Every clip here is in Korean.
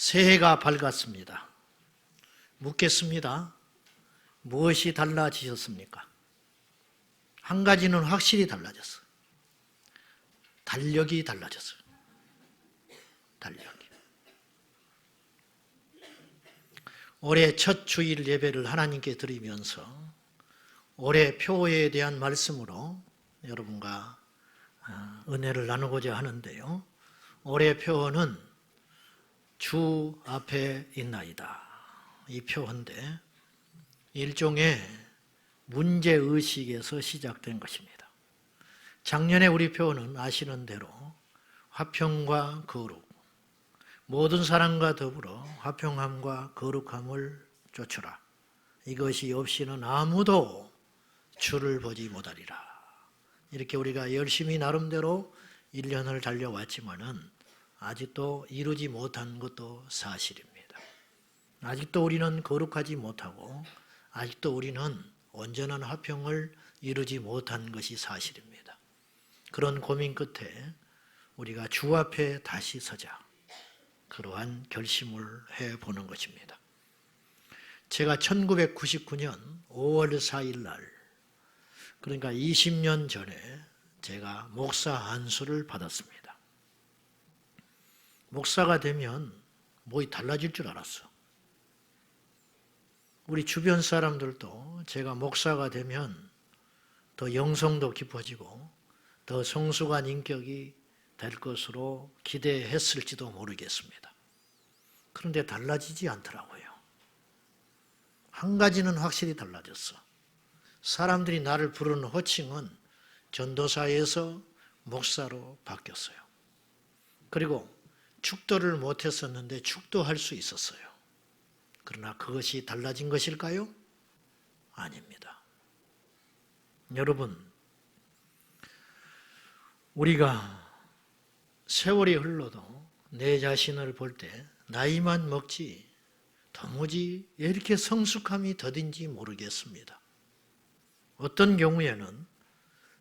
새해가 밝았습니다. 묻겠습니다. 무엇이 달라지셨습니까? 한 가지는 확실히 달라졌어요. 달력이 달라졌어요. 달력이. 올해 첫 주일 예배를 하나님께 드리면서 올해 표에 대한 말씀으로 여러분과 은혜를 나누고자 하는데요. 올해 표어는 주 앞에 있나이다. 이 표어인데 일종의 문제의식에서 시작된 것입니다. 작년에 우리 표어는 아시는 대로 화평과 거룩, 모든 사람과 더불어 화평함과 거룩함을 쫓으라. 이것이 없이는 아무도 주를 보지 못하리라. 이렇게 우리가 열심히 나름대로 1년을 달려왔지만은 아직도 이루지 못한 것도 사실입니다. 아직도 우리는 거룩하지 못하고 아직도 우리는 온전한 화평을 이루지 못한 것이 사실입니다. 그런 고민 끝에 우리가 주 앞에 다시 서자. 그러한 결심을 해보는 것입니다. 제가 1999년 5월 4일 날, 그러니까 20년 전에 제가 목사 안수를 받았습니다. 목사가 되면 뭐이 달라질 줄 알았어. 우리 주변 사람들도 제가 목사가 되면 더 영성도 깊어지고 더 성숙한 인격이 될 것으로 기대했을지도 모르겠습니다. 그런데 달라지지 않더라고요. 한 가지는 확실히 달라졌어. 사람들이 나를 부르는 호칭은 전도사에서 목사로 바뀌었어요. 그리고 축도를 못했었는데 축도할 수 있었어요. 그러나 그것이 달라진 것일까요? 아닙니다. 여러분, 우리가 세월이 흘러도 내 자신을 볼 때 나이만 먹지 도무지 왜 이렇게 성숙함이 더딘지 모르겠습니다. 어떤 경우에는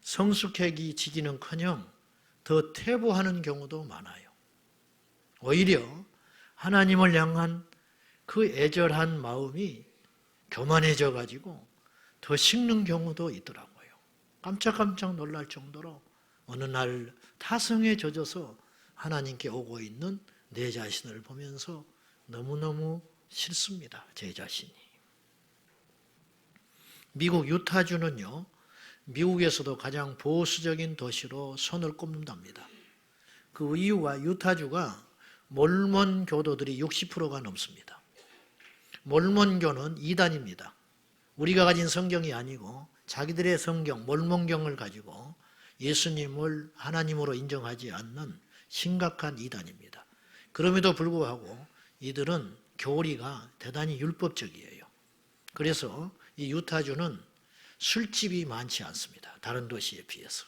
성숙해지기는커녕 더 퇴보하는 경우도 많아요. 오히려 하나님을 향한 그 애절한 마음이 교만해져 가지고 더 식는 경우도 있더라고요. 깜짝깜짝 놀랄 정도로 어느 날 타성에 젖어서 하나님께 오고 있는 내 자신을 보면서 너무너무 싫습니다. 제 자신이. 미국 유타주는요, 미국에서도 가장 보수적인 도시로 손을 꼽는답니다. 그 이유가 유타주가 몰몬 교도들이 60%가 넘습니다. 몰몬교는 이단입니다. 우리가 가진 성경이 아니고 자기들의 성경, 몰몬경을 가지고 예수님을 하나님으로 인정하지 않는 심각한 이단입니다. 그럼에도 불구하고 이들은 교리가 대단히 율법적이에요. 그래서 이 유타주는 술집이 많지 않습니다. 다른 도시에 비해서.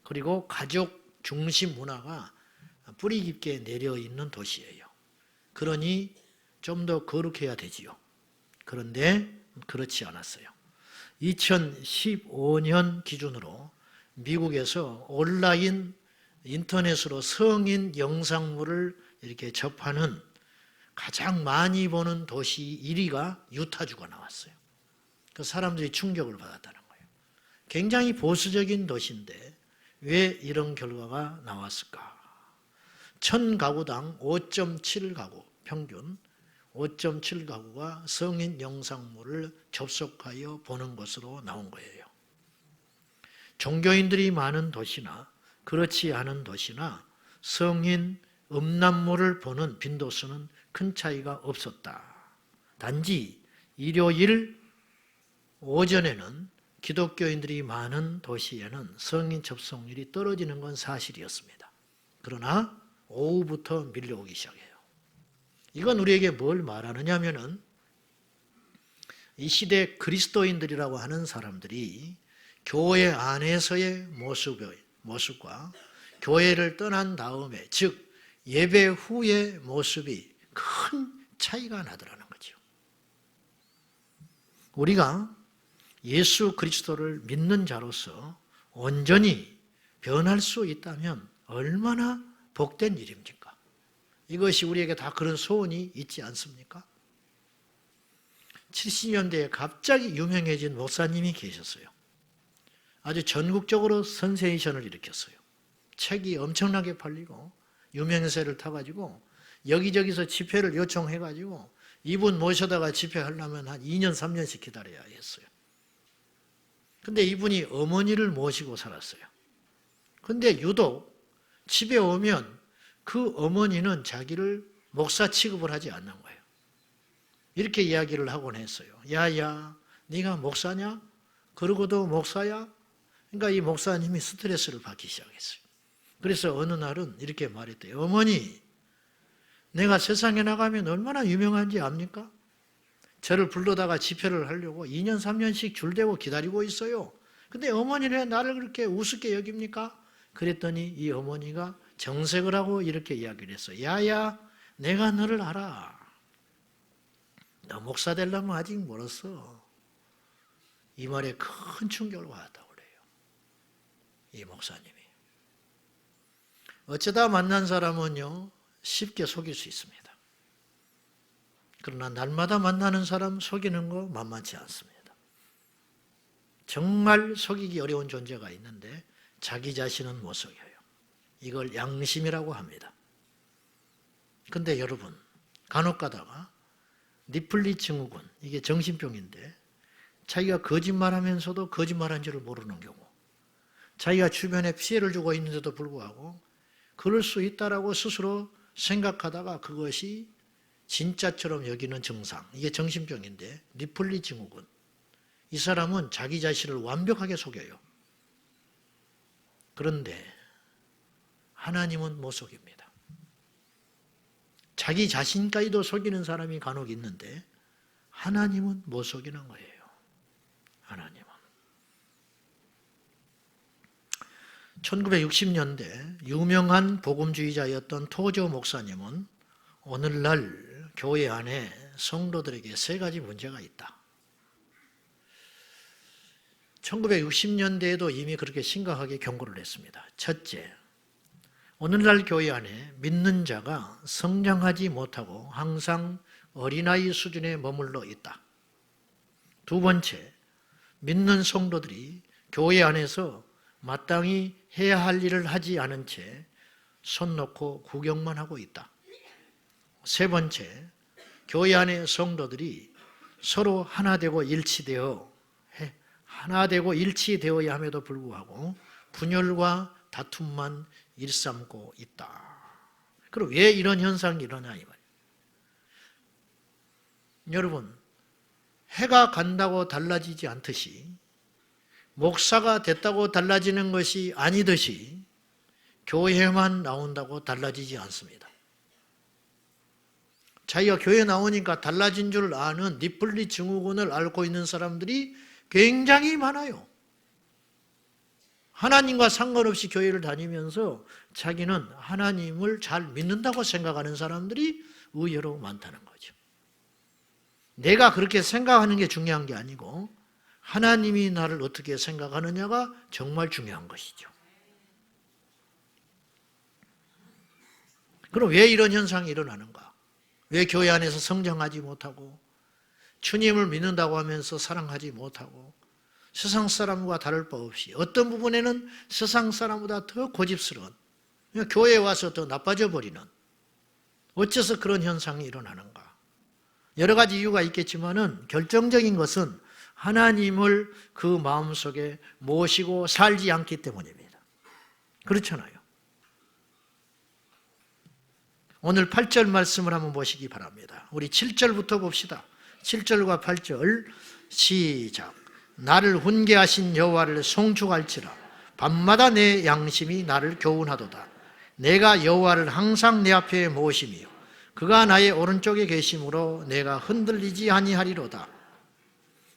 그리고 가족 중심 문화가 뿌리 깊게 내려있는 도시예요. 그러니 좀 더 거룩해야 되지요. 그런데 그렇지 않았어요. 2015년 기준으로 미국에서 온라인 인터넷으로 성인 영상물을 이렇게 접하는 가장 많이 보는 도시 1위가 유타주가 나왔어요. 그 사람들이 충격을 받았다는 거예요. 굉장히 보수적인 도시인데 왜 이런 결과가 나왔을까? 1000가구당 5.7가구, 평균 5.7가구가 성인 영상물을 접속하여 보는 것으로 나온 거예요. 종교인들이 많은 도시나 그렇지 않은 도시나 성인 음란물을 보는 빈도수는 큰 차이가 없었다. 단지 일요일 오전에는 기독교인들이 많은 도시에는 성인 접속률이 떨어지는 건 사실이었습니다. 그러나 오후부터 밀려오기 시작해요. 이건 우리에게 뭘 말하느냐 하면은 이 시대 그리스도인들이라고 하는 사람들이 교회 안에서의 모습과 교회를 떠난 다음에, 즉 예배 후의 모습이 큰 차이가 나더라는 거죠. 우리가 예수 그리스도를 믿는 자로서 온전히 변할 수 있다면 얼마나 복된 일입니까? 이것이 우리에게 다 그런 소원이 있지 않습니까? 70년대에 갑자기 유명해진 목사님이 계셨어요. 아주 전국적으로 센세이션을 일으켰어요. 책이 엄청나게 팔리고 유명세를 타가지고 여기저기서 집회를 요청해가지고 이분 모셔다가 집회하려면 한 2년, 3년씩 기다려야 했어요. 근데 이분이 어머니를 모시고 살았어요. 근데 유독 집에 오면 그 어머니는 자기를 목사 취급을 하지 않는 거예요. 이렇게 이야기를 하곤 했어요. 야야, 네가 목사냐? 그러고도 목사야? 그러니까 이 목사님이 스트레스를 받기 시작했어요. 그래서 어느 날은 이렇게 말했대요. 어머니, 내가 세상에 나가면 얼마나 유명한지 압니까? 저를 불러다가 집회를 하려고 2년, 3년씩 줄 대고 기다리고 있어요. 근데 어머니는 왜 나를 그렇게 우습게 여깁니까? 그랬더니 이 어머니가 정색을 하고 이렇게 이야기를 했어요. 야야, 내가 너를 알아. 너 목사 되려면 아직 멀었어. 이 말에 큰 충격을 받았다고 그래요. 이 목사님이. 어쩌다 만난 사람은요, 쉽게 속일 수 있습니다. 그러나 날마다 만나는 사람 속이는 거 만만치 않습니다. 정말 속이기 어려운 존재가 있는데 자기 자신은 못 속여요. 이걸 양심이라고 합니다. 근데 여러분, 간혹 가다가 니플리 증후군, 이게 정신병인데 자기가 거짓말하면서도 거짓말한 줄을 모르는 경우, 자기가 주변에 피해를 주고 있는데도 불구하고 그럴 수 있다라고 스스로 생각하다가 그것이 진짜처럼 여기는 증상, 이게 정신병인데 니플리 증후군. 이 사람은 자기 자신을 완벽하게 속여요. 그런데 하나님은 못 속입니다. 자기 자신까지도 속이는 사람이 간혹 있는데 하나님은 못 속이는 거예요. 하나님은. 1960년대 유명한 복음주의자였던 토조 목사님은 오늘날 교회 안에 성도들에게 세 가지 문제가 있다. 1960년대에도 이미 그렇게 심각하게 경고를 했습니다. 첫째, 오늘날 교회 안에 믿는 자가 성장하지 못하고 항상 어린아이 수준에 머물러 있다. 두 번째, 믿는 성도들이 교회 안에서 마땅히 해야 할 일을 하지 않은 채 손 놓고 구경만 하고 있다. 세 번째, 교회 안의 성도들이 서로 하나 되고 일치되어야 함에도 불구하고 분열과 다툼만 일삼고 있다. 그럼 왜 이런 현상이 일어나 이 말이에요. 여러분, 해가 간다고 달라지지 않듯이 목사가 됐다고 달라지는 것이 아니듯이 교회만 나온다고 달라지지 않습니다. 자기가 교회 나오니까 달라진 줄 아는 니플리 증후군을 앓고 있는 사람들이 굉장히 많아요. 하나님과 상관없이 교회를 다니면서 자기는 하나님을 잘 믿는다고 생각하는 사람들이 의외로 많다는 거죠. 내가 그렇게 생각하는 게 중요한 게 아니고 하나님이 나를 어떻게 생각하느냐가 정말 중요한 것이죠. 그럼 왜 이런 현상이 일어나는가? 왜 교회 안에서 성장하지 못하고 주님을 믿는다고 하면서 사랑하지 못하고 세상 사람과 다를 바 없이 어떤 부분에는 세상 사람보다 더 고집스러운, 교회에 와서 더 나빠져 버리는, 어째서 그런 현상이 일어나는가? 여러 가지 이유가 있겠지만은 결정적인 것은 하나님을 그 마음속에 모시고 살지 않기 때문입니다. 그렇잖아요. 오늘 8절 말씀을 한번 보시기 바랍니다. 우리 7절부터 봅시다. 7절과 8절 시작. 나를 훈계하신 여호와를 송축할지라. 밤마다 내 양심이 나를 교훈하도다. 내가 여호와를 항상 내 앞에 모심이요 그가 나의 오른쪽에 계심으로 내가 흔들리지 아니하리로다.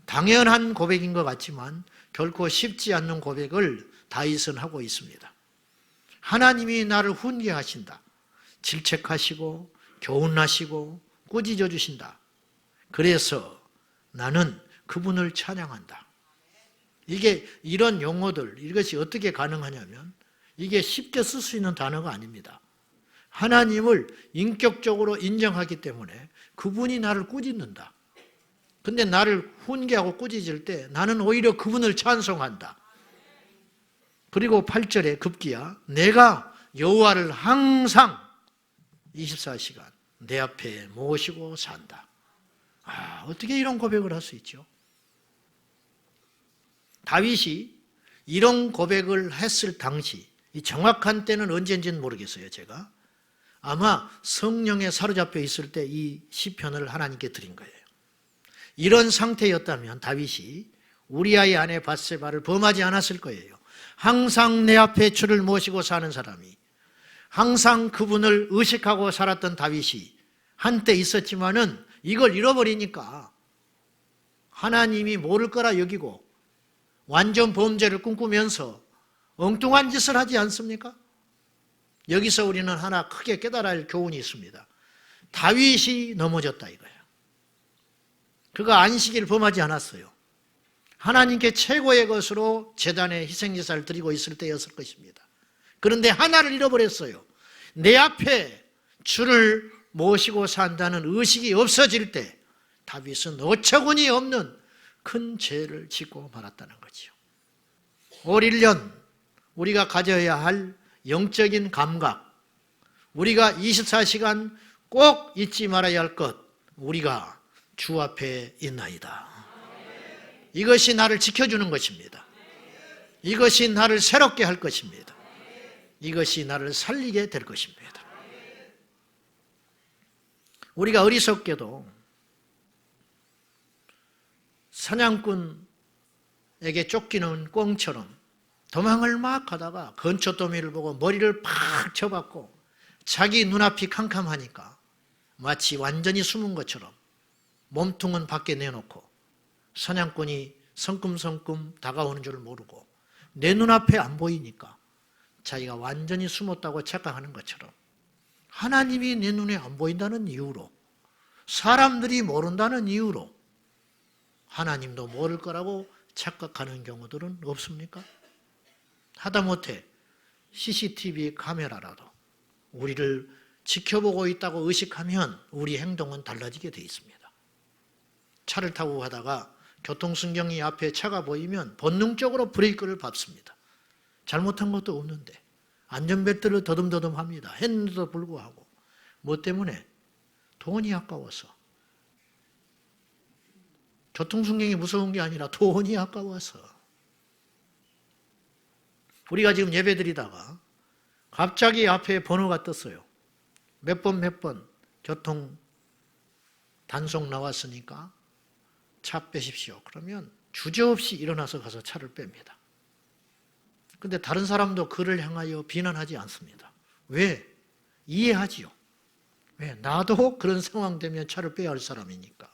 당연한 고백인 것 같지만 결코 쉽지 않는 고백을 다윗은 하고 있습니다. 하나님이 나를 훈계하신다. 질책하시고 교훈하시고 꾸짖어 주신다. 그래서 나는 그분을 찬양한다. 이게 이런 용어들, 이것이 어떻게 가능하냐면 이게 쉽게 쓸 수 있는 단어가 아닙니다. 하나님을 인격적으로 인정하기 때문에 그분이 나를 꾸짖는다. 근데 나를 훈계하고 꾸짖을 때 나는 오히려 그분을 찬송한다. 그리고 8절에 급기야 내가 여호와를 항상 24시간 내 앞에 모시고 산다. 어떻게 이런 고백을 할 수 있죠? 다윗이 이런 고백을 했을 당시, 이 정확한 때는 언제인지는 모르겠어요, 제가. 아마 성령에 사로잡혀 있을 때 이 시편을 하나님께 드린 거예요. 이런 상태였다면 다윗이 우리아의 아내 밧세바를 범하지 않았을 거예요. 항상 내 앞에 주를 모시고 사는 사람이, 항상 그분을 의식하고 살았던 다윗이 한때 있었지만은 이걸 잃어버리니까 하나님이 모를 거라 여기고 완전 범죄를 꿈꾸면서 엉뚱한 짓을 하지 않습니까? 여기서 우리는 하나 크게 깨달아야 할 교훈이 있습니다. 다윗이 넘어졌다 이거예요. 그가 안식일을 범하지 않았어요. 하나님께 최고의 것으로 제단에 희생제사를 드리고 있을 때였을 것입니다. 그런데 하나를 잃어버렸어요. 내 앞에 주를 모시고 산다는 의식이 없어질 때 다윗은 어처구니 없는 큰 죄를 짓고 말았다는 거죠. 올 1년 우리가 가져야 할 영적인 감각, 우리가 24시간 꼭 잊지 말아야 할 것, 우리가 주 앞에 있나이다. 이것이 나를 지켜주는 것입니다. 이것이 나를 새롭게 할 것입니다. 이것이 나를 살리게 될 것입니다. 우리가 어리석게도 사냥꾼에게 쫓기는 꿩처럼 도망을 막 하다가 건초더미를 보고 머리를 팍 쳐박고 자기 눈앞이 캄캄하니까 마치 완전히 숨은 것처럼 몸통은 밖에 내놓고 사냥꾼이 성큼성큼 다가오는 줄 모르고 내 눈앞에 안 보이니까 자기가 완전히 숨었다고 착각하는 것처럼 하나님이 내 눈에 안 보인다는 이유로, 사람들이 모른다는 이유로 하나님도 모를 거라고 착각하는 경우들은 없습니까? 하다못해 CCTV 카메라라도 우리를 지켜보고 있다고 의식하면 우리 행동은 달라지게 돼 있습니다. 차를 타고 가다가 교통순경이 앞에 차가 보이면 본능적으로 브레이크를 밟습니다. 잘못한 것도 없는데 안전벨트를 더듬더듬 합니다. 했는데도 불구하고 뭐 때문에? 돈이 아까워서. 교통순경이 무서운 게 아니라 돈이 아까워서. 우리가 지금 예배드리다가 갑자기 앞에 번호가 떴어요. 몇 번 교통 단속 나왔으니까 차 빼십시오. 그러면 주저없이 일어나서 가서 차를 뺍니다. 근데 다른 사람도 그를 향하여 비난하지 않습니다. 왜? 이해하지요. 왜? 나도 그런 상황 되면 차를 빼야 할 사람이니까.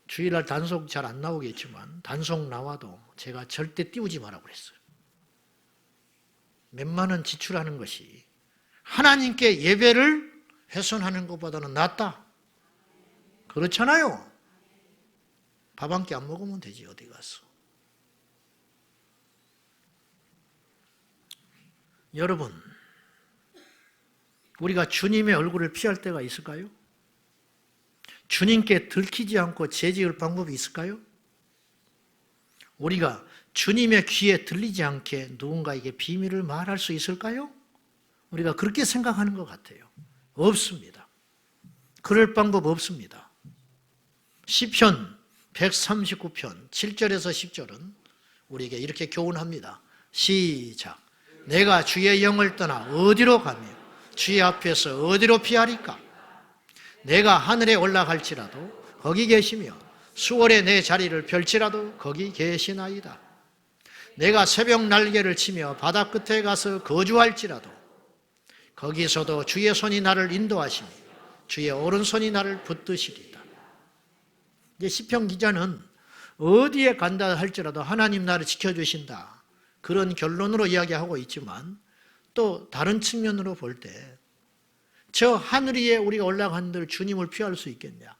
주일날 단속 잘 안 나오겠지만 단속 나와도 제가 절대 띄우지 말라고 그랬어요. 몇만 원 지출하는 것이 하나님께 예배를 훼손하는 것보다는 낫다. 그렇잖아요. 밥 한 끼 안 먹으면 되지 어디 가서. 여러분, 우리가 주님의 얼굴을 피할 때가 있을까요? 주님께 들키지 않고 죄지을 방법이 있을까요? 우리가 주님의 귀에 들리지 않게 누군가에게 비밀을 말할 수 있을까요? 우리가 그렇게 생각하는 것 같아요. 없습니다. 그럴 방법 없습니다. 시편 139편 7절에서 10절은 우리에게 이렇게 교훈합니다. 시작. 내가 주의 영을 떠나 어디로 가며 주의 앞에서 어디로 피하리까? 내가 하늘에 올라갈지라도 거기 계시며 수월에 내 자리를 펼치라도 거기 계시나이다. 내가 새벽 날개를 치며 바다 끝에 가서 거주할지라도 거기서도 주의 손이 나를 인도하시며 주의 오른손이 나를 붙드시리다. 이제 시편 기자는 어디에 간다 할지라도 하나님 나를 지켜주신다. 그런 결론으로 이야기하고 있지만 또 다른 측면으로 볼 때 저 하늘 위에 우리가 올라간들 주님을 피할 수 있겠냐?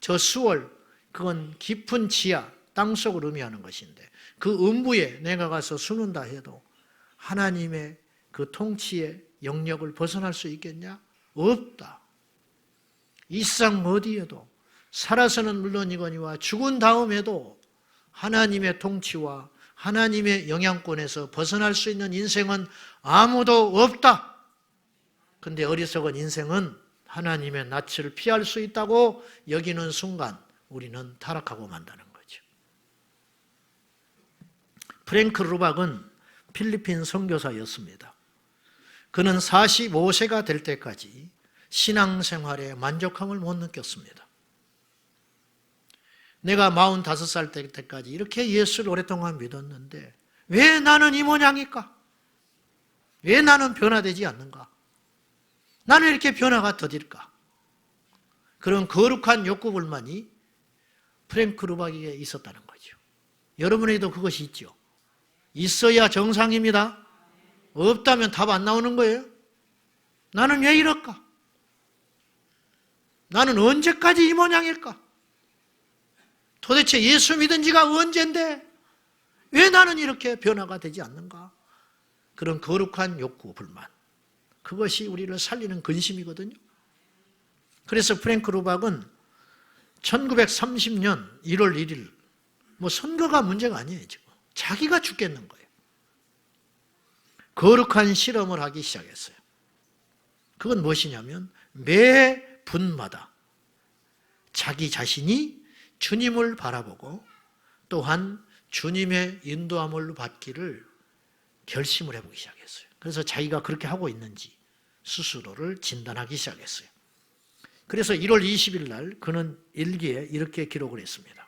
저 수월, 그건 깊은 지하, 땅속을 의미하는 것인데 그 음부에 내가 가서 숨는다 해도 하나님의 그 통치의 영역을 벗어날 수 있겠냐? 없다. 이 세상 어디에도 살아서는 물론이거니와 죽은 다음에도 하나님의 통치와 하나님의 영향권에서 벗어날 수 있는 인생은 아무도 없다. 근데 어리석은 인생은 하나님의 낯을 피할 수 있다고 여기는 순간 우리는 타락하고 만다는 거죠. 프랭크 루박은 필리핀 선교사였습니다. 그는 45세가 될 때까지 신앙생활에 만족함을 못 느꼈습니다. 내가 45살 때까지 이렇게 예수를 오랫동안 믿었는데 왜 나는 이 모양일까? 왜 나는 변화되지 않는가? 나는 이렇게 변화가 더딜까? 그런 거룩한 욕구불만이 프랭크 루박에게 있었다는 거죠. 여러분에게도 그것이 있죠. 있어야 정상입니다. 없다면 답 안 나오는 거예요. 나는 왜 이럴까? 나는 언제까지 이 모양일까? 도대체 예수 믿은 지가 언젠데 왜 나는 이렇게 변화가 되지 않는가? 그런 거룩한 욕구, 불만. 그것이 우리를 살리는 근심이거든요. 그래서 프랭크 루박은 1930년 1월 1일, 선거가 문제가 아니에요, 지금. 자기가 죽겠는 거예요. 거룩한 실험을 하기 시작했어요. 그건 무엇이냐면 매 분마다 자기 자신이 주님을 바라보고 또한 주님의 인도함을 받기를 결심을 해보기 시작했어요. 그래서 자기가 그렇게 하고 있는지 스스로를 진단하기 시작했어요. 그래서 1월 20일 날 그는 일기에 이렇게 기록을 했습니다.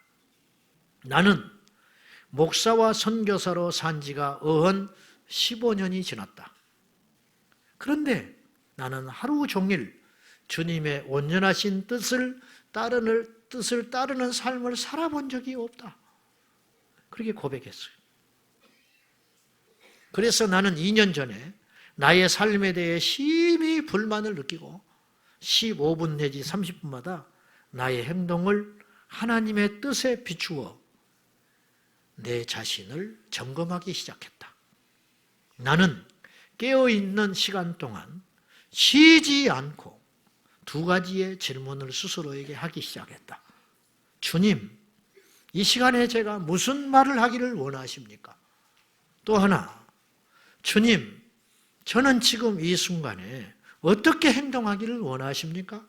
나는 목사와 선교사로 산 지가 어언 15년이 지났다. 그런데 나는 하루 종일 주님의 온전하신 뜻을 따르는 삶을 살아본 적이 없다. 그렇게 고백했어요. 그래서 나는 2년 전에 나의 삶에 대해 심히 불만을 느끼고 15분 내지 30분마다 나의 행동을 하나님의 뜻에 비추어 내 자신을 점검하기 시작했다. 나는 깨어있는 시간 동안 쉬지 않고 2가지의 질문을 스스로에게 하기 시작했다. 주님, 이 시간에 제가 무슨 말을 하기를 원하십니까? 또 하나, 주님, 저는 지금 이 순간에 어떻게 행동하기를 원하십니까?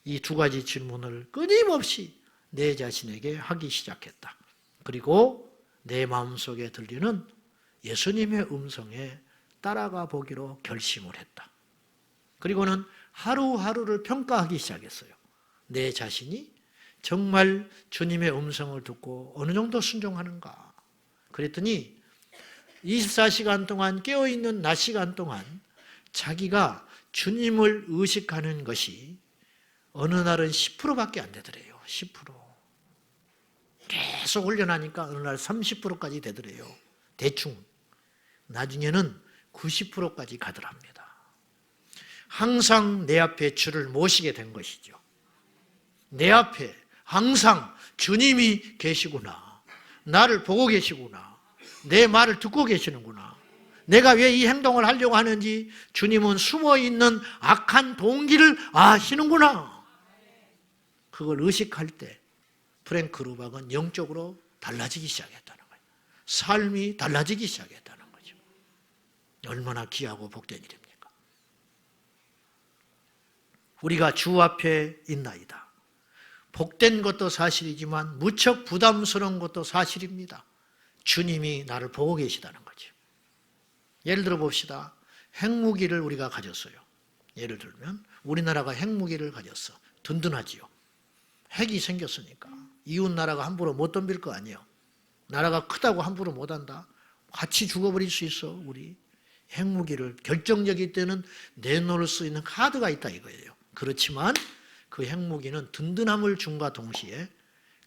이 2가지 질문을 끊임없이 내 자신에게 하기 시작했다. 그리고 내 마음속에 들리는 예수님의 음성에 따라가 보기로 결심을 했다. 그리고는 하루하루를 평가하기 시작했어요. 내 자신이 정말 주님의 음성을 듣고 어느 정도 순종하는가. 그랬더니 24시간 동안 깨어있는 낮 시간 동안 자기가 주님을 의식하는 것이 어느 날은 10%밖에 안 되더래요. 10%. 계속 훈련하니까 어느 날 30%까지 되더래요. 대충. 나중에는 90%까지 가더랍니다. 항상 내 앞에 주를 모시게 된 것이죠. 내 앞에 항상 주님이 계시구나. 나를 보고 계시구나. 내 말을 듣고 계시는구나. 내가 왜 이 행동을 하려고 하는지 주님은 숨어있는 악한 동기를 아시는구나. 그걸 의식할 때 프랭크 루박은 영적으로 달라지기 시작했다는 거예요. 삶이 달라지기 시작했다는 거죠. 얼마나 귀하고 복된 일입니까? 우리가 주 앞에 있나이다. 복된 것도 사실이지만 무척 부담스러운 것도 사실입니다. 주님이 나를 보고 계시다는 거죠. 예를 들어 봅시다. 핵무기를 우리가 가졌어요. 예를 들면 우리나라가 핵무기를 가졌어. 든든하지요. 핵이 생겼으니까 이웃 나라가 함부로 못 덤빌 거 아니에요. 나라가 크다고 함부로 못 한다. 같이 죽어버릴 수 있어. 우리 핵무기를 결정적일 때는 내놓을 수 있는 카드가 있다 이거예요. 그렇지만 그 핵무기는 든든함을 줌과 동시에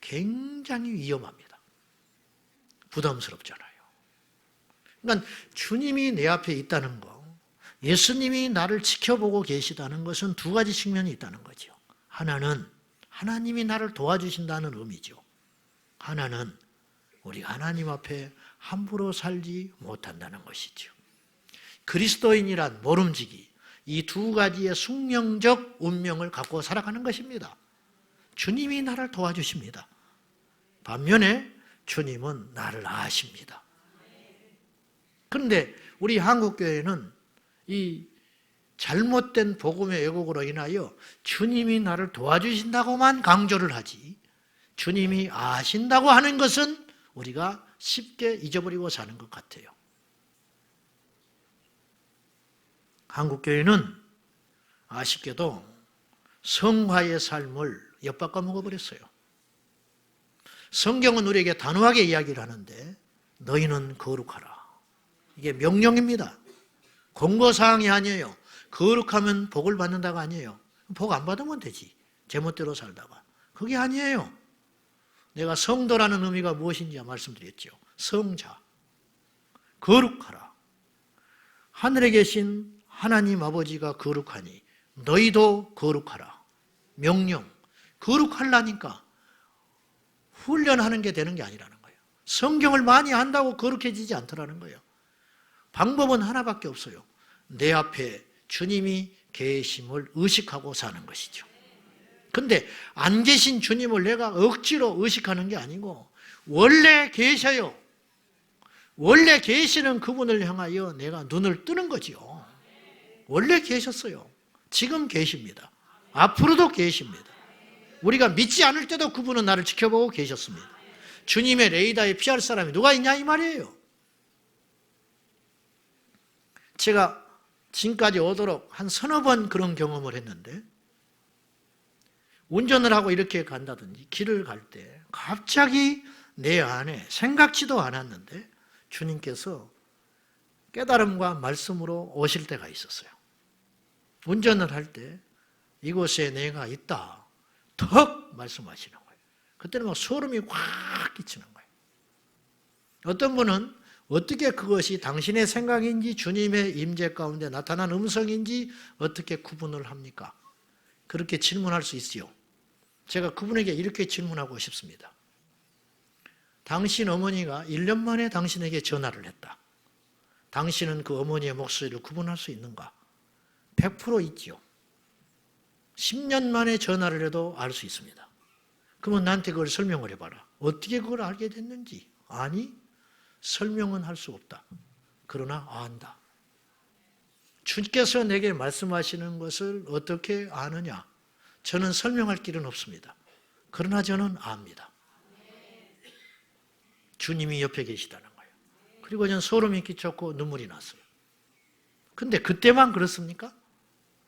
굉장히 위험합니다. 부담스럽잖아요. 그러니까 주님이 내 앞에 있다는 거, 예수님이 나를 지켜보고 계시다는 것은 2가지 측면이 있다는 거죠. 하나는 하나님이 나를 도와주신다는 의미죠. 하나는 우리가 하나님 앞에 함부로 살지 못한다는 것이죠. 그리스도인이란 모름지기, 이 두 가지의 숙명적 운명을 갖고 살아가는 것입니다. 주님이 나를 도와주십니다. 반면에 주님은 나를 아십니다. 그런데 우리 한국교회는 이 잘못된 복음의 왜곡으로 인하여 주님이 나를 도와주신다고만 강조를 하지, 주님이 아신다고 하는 것은 우리가 쉽게 잊어버리고 사는 것 같아요. 한국교회는 아쉽게도 성화의 삶을 엿바꿔 먹어버렸어요. 성경은 우리에게 단호하게 이야기를 하는데 너희는 거룩하라. 이게 명령입니다. 권고사항이 아니에요. 거룩하면 복을 받는다가 아니에요. 복 안 받으면 되지. 제멋대로 살다가. 그게 아니에요. 내가 성도라는 의미가 무엇인지 말씀드렸죠. 성자. 거룩하라. 하늘에 계신 하나님 아버지가 거룩하니 너희도 거룩하라. 명령. 거룩하려니까 훈련하는 게 되는 게 아니라는 거예요. 성경을 많이 안다고 거룩해지지 않더라는 거예요. 방법은 하나밖에 없어요. 내 앞에 주님이 계심을 의식하고 사는 것이죠. 근데 안 계신 주님을 내가 억지로 의식하는 게 아니고 원래 계셔요. 원래 계시는 그분을 향하여 내가 눈을 뜨는 거지요. 원래 계셨어요. 지금 계십니다. 앞으로도 계십니다. 우리가 믿지 않을 때도 그분은 나를 지켜보고 계셨습니다. 주님의 레이더에 피할 사람이 누가 있냐 이 말이에요. 제가 지금까지 오도록 한 서너 번 그런 경험을 했는데, 운전을 하고 이렇게 간다든지 길을 갈 때 갑자기 내 안에 생각지도 않았는데 주님께서 깨달음과 말씀으로 오실 때가 있었어요. 운전을 할 때 이곳에 내가 있다 턱 말씀하시는 거예요. 그때는 막 소름이 확 끼치는 거예요. 어떤 분은 어떻게 그것이 당신의 생각인지 주님의 임재 가운데 나타난 음성인지 어떻게 구분을 합니까? 그렇게 질문할 수 있어요. 제가 그분에게 이렇게 질문하고 싶습니다. 당신 어머니가 1년 만에 당신에게 전화를 했다. 당신은 그 어머니의 목소리를 구분할 수 있는가? 100% 있지요. 10년 만에 전화를 해도 알 수 있습니다. 그러면 나한테 그걸 설명을 해봐라. 어떻게 그걸 알게 됐는지. 아니, 설명은 할 수 없다. 그러나 안다. 주께서 내게 말씀하시는 것을 어떻게 아느냐? 저는 설명할 길은 없습니다. 그러나 저는 압니다. 주님이 옆에 계시다는 거예요. 그리고 저는 소름이 끼쳤고 눈물이 났어요. 근데 그때만 그렇습니까?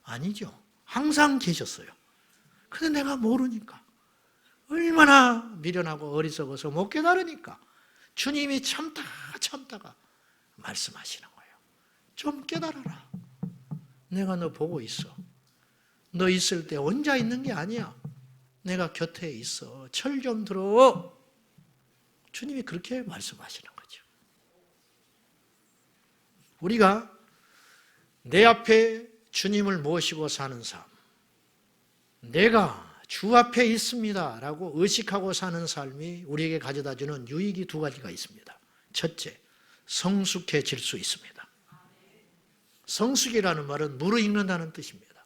아니죠. 항상 계셨어요. 근데 내가 모르니까. 얼마나 미련하고 어리석어서 못 깨달으니까 주님이 참다가 말씀하시는 거예요. 좀 깨달아라. 내가 너 보고 있어. 너 있을 때 혼자 있는 게 아니야. 내가 곁에 있어. 철 좀 들어. 주님이 그렇게 말씀하시는 거죠. 우리가 내 앞에 주님을 모시고 사는 삶, 내가 주 앞에 있습니다 라고 의식하고 사는 삶이 우리에게 가져다주는 유익이 두 가지가 있습니다. 첫째, 성숙해질 수 있습니다. 성숙이라는 말은 무르익는다는 뜻입니다.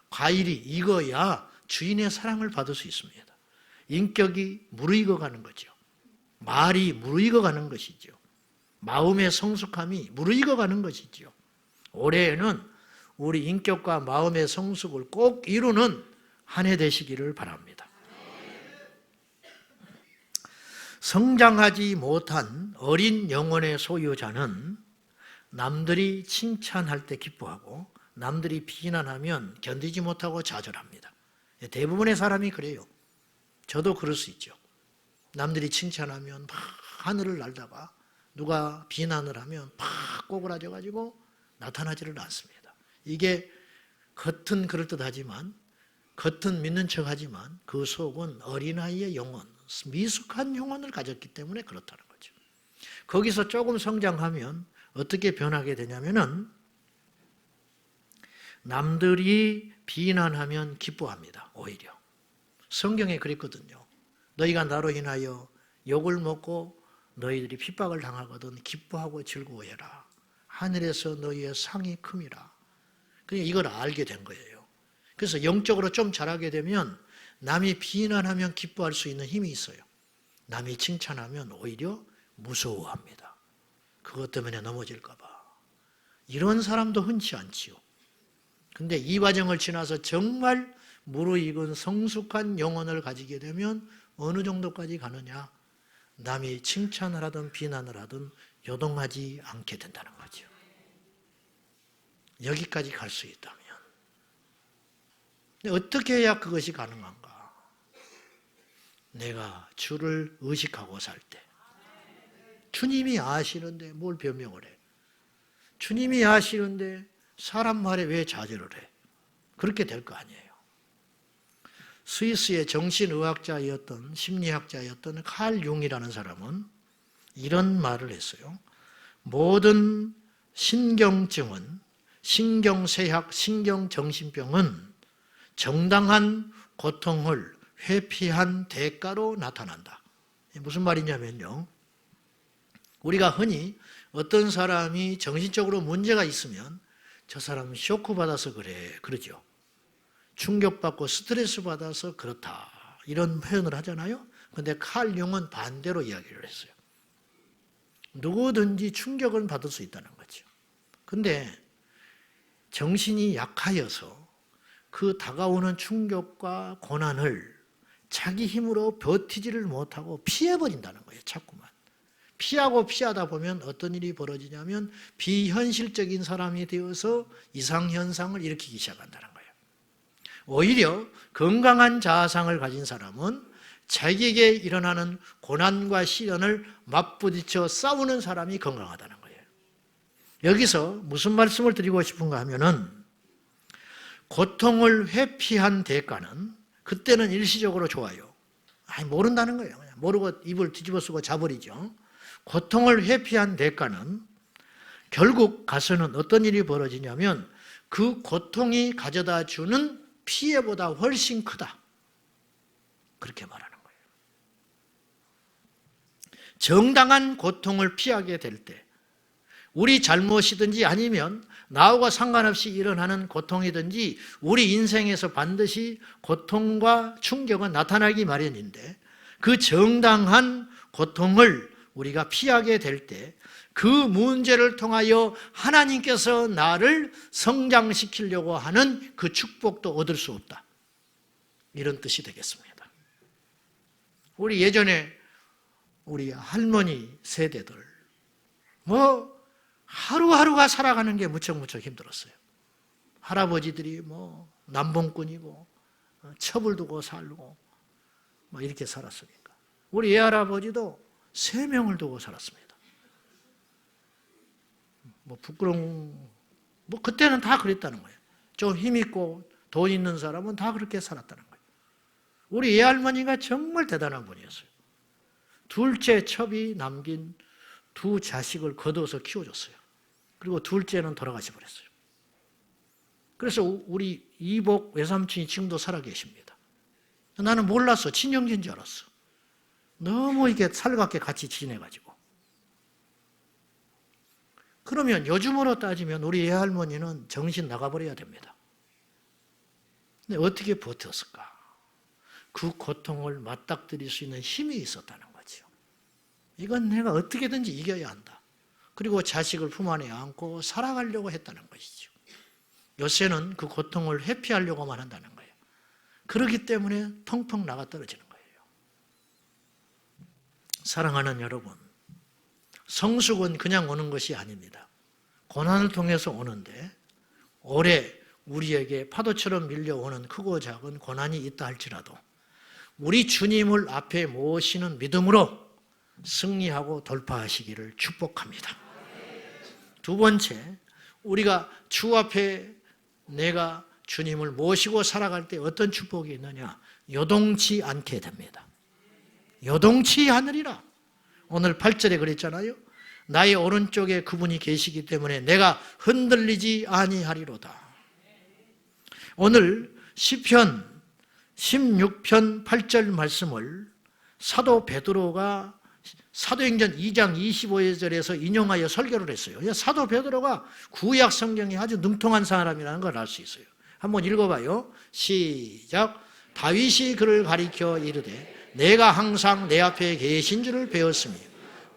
과일이 익어야 주인의 사랑을 받을 수 있습니다. 인격이 무르익어가는 거죠. 말이 무르익어가는 것이죠. 마음의 성숙함이 무르익어가는 것이죠. 올해에는 우리 인격과 마음의 성숙을 꼭 이루는 한 해 되시기를 바랍니다. 성장하지 못한 어린 영혼의 소유자는 남들이 칭찬할 때 기뻐하고 남들이 비난하면 견디지 못하고 좌절합니다. 대부분의 사람이 그래요. 저도 그럴 수 있죠. 남들이 칭찬하면 막 하늘을 날다가 누가 비난을 하면 팍 꼬그라져가지고 나타나지를 않습니다. 이게 겉은 그럴듯하지만, 겉은 믿는 척하지만 그 속은 어린아이의 영혼, 미숙한 영혼을 가졌기 때문에 그렇다는 거죠. 거기서 조금 성장하면 어떻게 변하게 되냐면은 남들이 비난하면 기뻐합니다. 오히려 성경에 그랬거든요. 너희가 나로 인하여 욕을 먹고 너희들이 핍박을 당하거든 기뻐하고 즐거워해라. 하늘에서 너희의 상이 큼이라. 그러니까 이걸 알게 된 거예요. 그래서 영적으로 좀 잘하게 되면 남이 비난하면 기뻐할 수 있는 힘이 있어요. 남이 칭찬하면 오히려 무서워합니다. 그것 때문에 넘어질까 봐. 이런 사람도 흔치 않지요. 근데 이 과정을 지나서 정말 무르익은 성숙한 영혼을 가지게 되면 어느 정도까지 가느냐? 남이 칭찬을 하든 비난을 하든 요동하지 않게 된다는 거죠. 여기까지 갈 수 있다면. 근데 어떻게 해야 그것이 가능한가? 내가 주를 의식하고 살 때. 주님이 아시는데 뭘 변명을 해? 주님이 아시는데 사람 말에 왜 좌절을 해? 그렇게 될 거 아니에요. 스위스의 정신의학자였던 심리학자였던 칼 융이라는 사람은 이런 말을 했어요. 모든 신경증은, 신경쇠약, 신경정신병은 정당한 고통을 회피한 대가로 나타난다. 무슨 말이냐면요. 우리가 흔히 어떤 사람이 정신적으로 문제가 있으면 저 사람은 쇼크 받아서 그래, 그러죠. 충격받고 스트레스 받아서 그렇다. 이런 표현을 하잖아요. 그런데 칼 융은 반대로 이야기를 했어요. 누구든지 충격을 받을 수 있다는 거죠. 근데 정신이 약하여서 그 다가오는 충격과 고난을 자기 힘으로 버티지를 못하고 피해버린다는 거예요. 자꾸만. 피하고 피하다 보면 어떤 일이 벌어지냐면 비현실적인 사람이 되어서 이상현상을 일으키기 시작한다는 거예요. 오히려 건강한 자아상을 가진 사람은 자기에게 일어나는 고난과 시련을 맞부딪혀 싸우는 사람이 건강하다는 거예요. 여기서 무슨 말씀을 드리고 싶은가 하면은 고통을 회피한 대가는 그때는 일시적으로 좋아요. 모른다는 거예요. 그냥 모르고 입을 뒤집어 쓰고 자버리죠. 고통을 회피한 대가는 결국 가서는 어떤 일이 벌어지냐면 그 고통이 가져다 주는 피해보다 훨씬 크다. 그렇게 말하는 거예요. 정당한 고통을 피하게 될 때 우리 잘못이든지 아니면 나하고 상관없이 일어나는 고통이든지 우리 인생에서 반드시 고통과 충격은 나타나기 마련인데 그 정당한 고통을 우리가 피하게 될 때 그 문제를 통하여 하나님께서 나를 성장시키려고 하는 그 축복도 얻을 수 없다. 이런 뜻이 되겠습니다. 우리 예전에 우리 할머니 세대들 하루하루가 살아가는 게 무척 힘들었어요. 할아버지들이 남봉꾼이고 첩을 두고 살고 이렇게 살았으니까. 우리 외할아버지도 3명을 두고 살았습니다. 부끄러운, 그때는 다 그랬다는 거예요. 좀 힘있고 돈 있는 사람은 다 그렇게 살았다는 거예요. 우리 외할머니가 정말 대단한 분이었어요. 둘째 첩이 남긴 2 자식을 거둬서 키워줬어요. 그리고 둘째는 돌아가셔 버렸어요. 그래서 우리 이복 외삼촌이 지금도 살아 계십니다. 나는 몰랐어. 친형제인 줄 알았어. 너무 이게 살갑게 같이 지내가지고. 그러면 요즘으로 따지면 우리 외할머니는 정신 나가버려야 됩니다. 근데 어떻게 버텼을까? 그 고통을 맞닥뜨릴 수 있는 힘이 있었다는 거죠. 이건 내가 어떻게든지 이겨야 한다. 그리고 자식을 품 안에 안고 살아가려고 했다는 것이죠. 요새는 그 고통을 회피하려고만 한다는 거예요. 그렇기 때문에 펑펑 나가 떨어지는 거예요. 사랑하는 여러분, 성숙은 그냥 오는 것이 아닙니다. 고난을 통해서 오는데 오래 우리에게 파도처럼 밀려오는 크고 작은 고난이 있다 할지라도 우리 주님을 앞에 모시는 믿음으로 승리하고 돌파하시기를 축복합니다. 2번째, 우리가 주 앞에 내가 주님을 모시고 살아갈 때 어떤 축복이 있느냐? 요동치 않게 됩니다. 요동치 않으리라. 오늘 8절에 그랬잖아요. 나의 오른쪽에 그분이 계시기 때문에 내가 흔들리지 아니하리로다. 오늘 시편 16편 8절 말씀을 사도 베드로가 사도행전 2장 25절에서 인용하여 설교를 했어요. 사도 베드로가 구약 성경에 아주 능통한 사람이라는 걸 알 수 있어요. 한번 읽어봐요. 시작. 다윗이 그를 가리켜 이르되 내가 항상 내 앞에 계신 줄을 배웠으며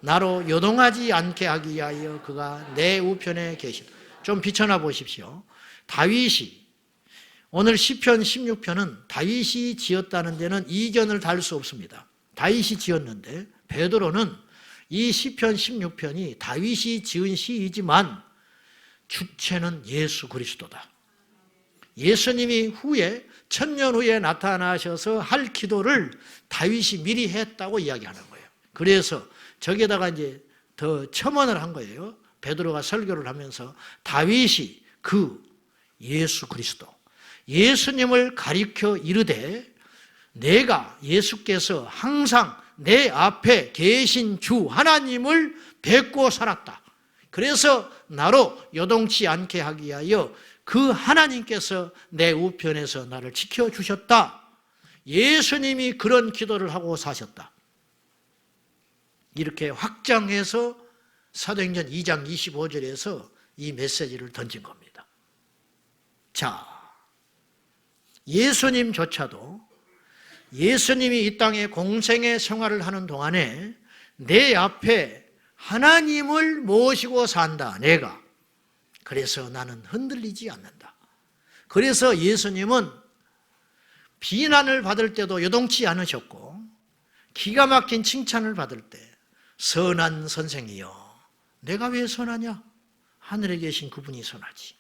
나로 요동하지 않게 하기 위하여 그가 내 우편에 계시다. 좀 비춰나 보십시오. 다윗이, 오늘 시편 16편은 다윗이 지었다는 데는 이견을 달 수 없습니다. 다윗이 지었는데 베드로는 이 시편 16편이 다윗이 지은 시이지만 주체는 예수 그리스도다. 예수님이 후에 천년 후에 나타나셔서 할 기도를 다윗이 미리 했다고 이야기하는 거예요. 그래서 저기에다가 이제 더 첨언을 한 거예요. 베드로가 설교를 하면서 다윗이 그 예수 그리스도, 예수님을 가리켜 이르되 내가 예수께서 항상 내 앞에 계신 주 하나님을 뵙고 살았다. 그래서 나로 요동치 않게 하기 위하여 그 하나님께서 내 우편에서 나를 지켜주셨다. 예수님이 그런 기도를 하고 사셨다. 이렇게 확장해서 사도행전 2장 25절에서 이 메시지를 던진 겁니다. 자, 예수님조차도 예수님이 이 땅에 공생의 생활을 하는 동안에 내 앞에 하나님을 모시고 산다, 내가. 그래서 나는 흔들리지 않는다. 그래서 예수님은 비난을 받을 때도 요동치 않으셨고 기가 막힌 칭찬을 받을 때 선한 선생이여, 내가 왜 선하냐? 하늘에 계신 그분이 선하지.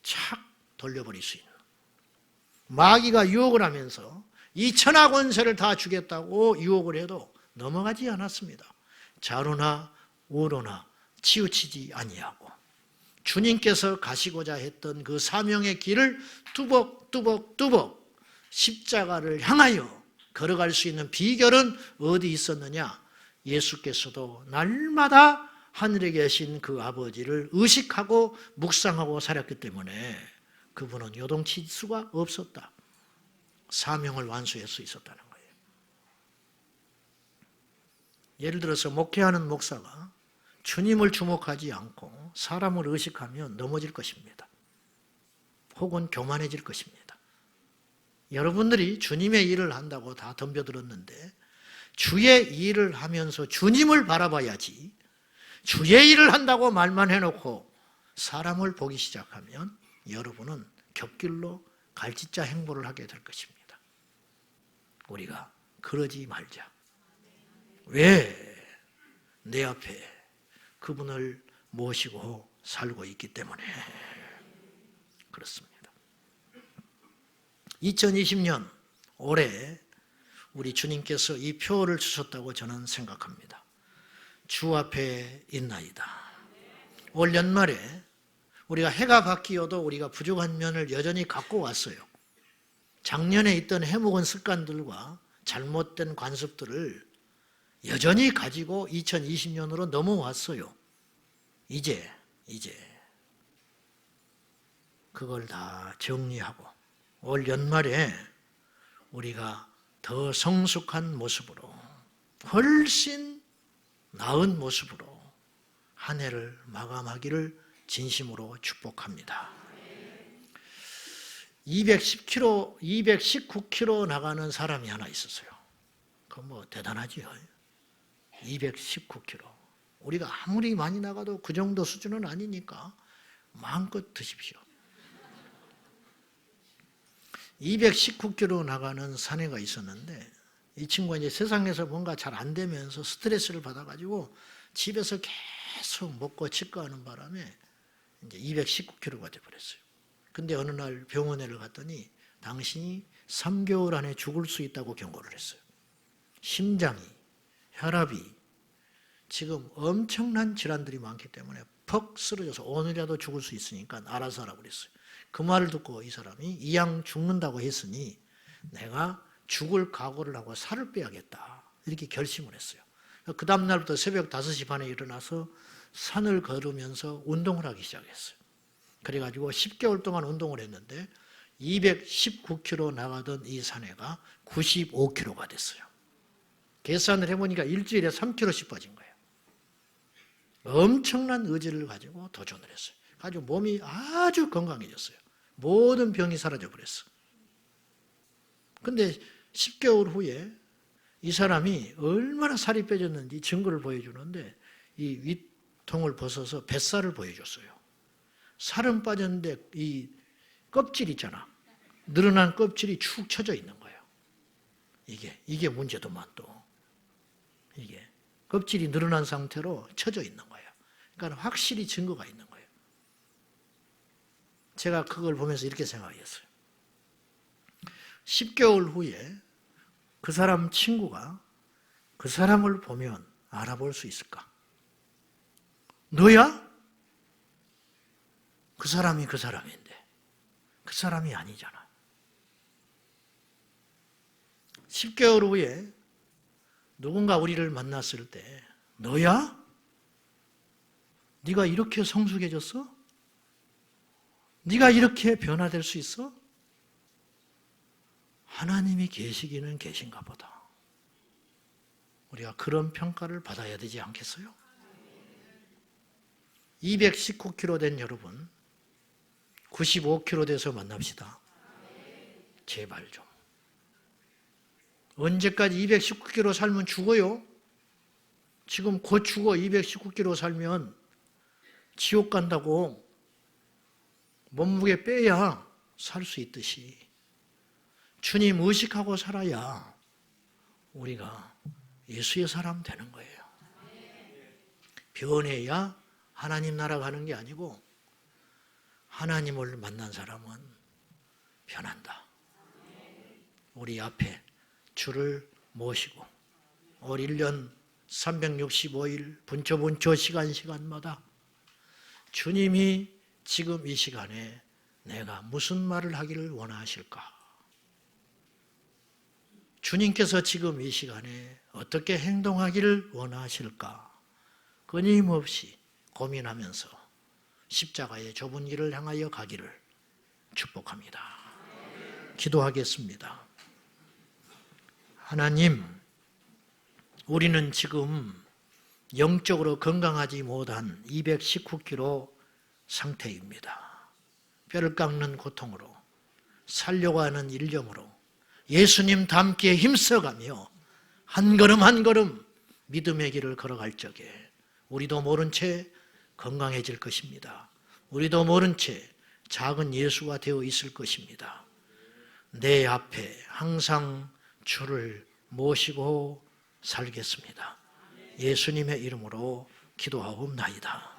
착 돌려버릴 수 있는. 마귀가 유혹을 하면서 이 천하 권세를 다 주겠다고 유혹을 해도 넘어가지 않았습니다. 좌로나 우로나 치우치지 아니하고 주님께서 가시고자 했던 그 사명의 길을 뚜벅뚜벅뚜벅 십자가를 향하여 걸어갈 수 있는 비결은 어디 있었느냐? 예수께서도 날마다 하늘에 계신 그 아버지를 의식하고 묵상하고 살았기 때문에 그분은 요동칠 수가 없었다. 사명을 완수할 수 있었다는 거예요. 예를 들어서 목회하는 목사가 주님을 주목하지 않고 사람을 의식하면 넘어질 것입니다. 혹은 교만해질 것입니다. 여러분들이 주님의 일을 한다고 다 덤벼들었는데 주의 일을 하면서 주님을 바라봐야지, 주의 일을 한다고 말만 해놓고 사람을 보기 시작하면 여러분은 곁길로 갈짓자 행보를 하게 될 것입니다. 우리가 그러지 말자. 왜? 내 앞에 그분을 모시고 살고 있기 때문에 그렇습니다. 2020년 올해 우리 주님께서 이 표를 주셨다고 저는 생각합니다. 주 앞에 있나이다. 올 연말에 우리가 해가 바뀌어도 우리가 부족한 면을 여전히 갖고 왔어요. 작년에 있던 해묵은 습관들과 잘못된 관습들을 여전히 가지고 2020년으로 넘어왔어요. 이제 그걸 다 정리하고 올 연말에 우리가 더 성숙한 모습으로, 훨씬 나은 모습으로 한 해를 마감하기를 진심으로 축복합니다. 219km 나가는 사람이 하나 있었어요. 그건 뭐 대단하지요. 219km. 우리가 아무리 많이 나가도 그 정도 수준은 아니니까 마음껏 드십시오. 219km 나가는 사내가 있었는데 이 친구가 이제 세상에서 뭔가 잘 안 되면서 스트레스를 받아가지고 집에서 계속 먹고 치과하는 바람에 이제 219km가 돼버렸어요. 근데 어느 날 병원에를 갔더니 당신이 3개월 안에 죽을 수 있다고 경고를 했어요. 심장이, 혈압이 지금 엄청난 질환들이 많기 때문에 퍽 쓰러져서 오늘이라도 죽을 수 있으니까 알아서 하라고 그랬어요. 그 말을 듣고 이 사람이 이왕 죽는다고 했으니 내가 죽을 각오를 하고 살을 빼야겠다, 이렇게 결심을 했어요. 그 다음 날부터 새벽 5시 반에 일어나서 산을 걸으면서 운동을 하기 시작했어요. 그래가지고 10개월 동안 운동을 했는데 219km 나가던 이 사내가 95km가 됐어요. 계산을 해보니까 일주일에 3kg씩 빠진 거예요. 엄청난 의지를 가지고 도전을 했어요. 가지고 몸이 아주 건강해졌어요. 모든 병이 사라져 버렸어. 근데 10개월 후에 이 사람이 얼마나 살이 빼졌는지 증거를 보여주는데 이 윗통을 벗어서 뱃살을 보여줬어요. 살은 빠졌는데 이 껍질 있잖아. 늘어난 껍질이 축 처져 있는 거예요. 이게 문제도만 또. 이게 껍질이 늘어난 상태로 처져 있는 거예요. 그러니까 확실히 증거가 있는 거예요. 제가 그걸 보면서 이렇게 생각했어요. 10개월 후에 그 사람 친구가 그 사람을 보면 알아볼 수 있을까? 너야? 그 사람이 그 사람인데 그 사람이 아니잖아. 10개월 후에 누군가 우리를 만났을 때 너야? 네가 이렇게 성숙해졌어? 네가 이렇게 변화될 수 있어? 하나님이 계시기는 계신가 보다. 우리가 그런 평가를 받아야 되지 않겠어요? 219kg 된 여러분, 95kg 돼서 만납시다. 제발 좀. 언제까지 219kg 살면 죽어요? 지금 곧 죽어. 219kg 살면 지옥 간다고. 몸무게 빼야 살 수 있듯이 주님 의식하고 살아야 우리가 예수의 사람 되는 거예요. 변해야 하나님 나라 가는 게 아니고 하나님을 만난 사람은 변한다. 우리 앞에 주를 모시고 올 1년 365일 분초분초 시간마다 주님이 지금 이 시간에 내가 무슨 말을 하기를 원하실까? 주님께서 지금 이 시간에 어떻게 행동하기를 원하실까? 끊임없이 고민하면서 십자가의 좁은 길을 향하여 가기를 축복합니다. 기도하겠습니다. 하나님, 우리는 지금 영적으로 건강하지 못한 219kg 상태입니다. 뼈를 깎는 고통으로, 살려고 하는 일념으로 예수님 닮기에 힘써가며 한 걸음 한 걸음 믿음의 길을 걸어갈 적에 우리도 모른 채 건강해질 것입니다. 우리도 모른 채 작은 예수가 되어 있을 것입니다. 내 앞에 항상 주를 모시고 살겠습니다. 예수님의 이름으로 기도하옵나이다.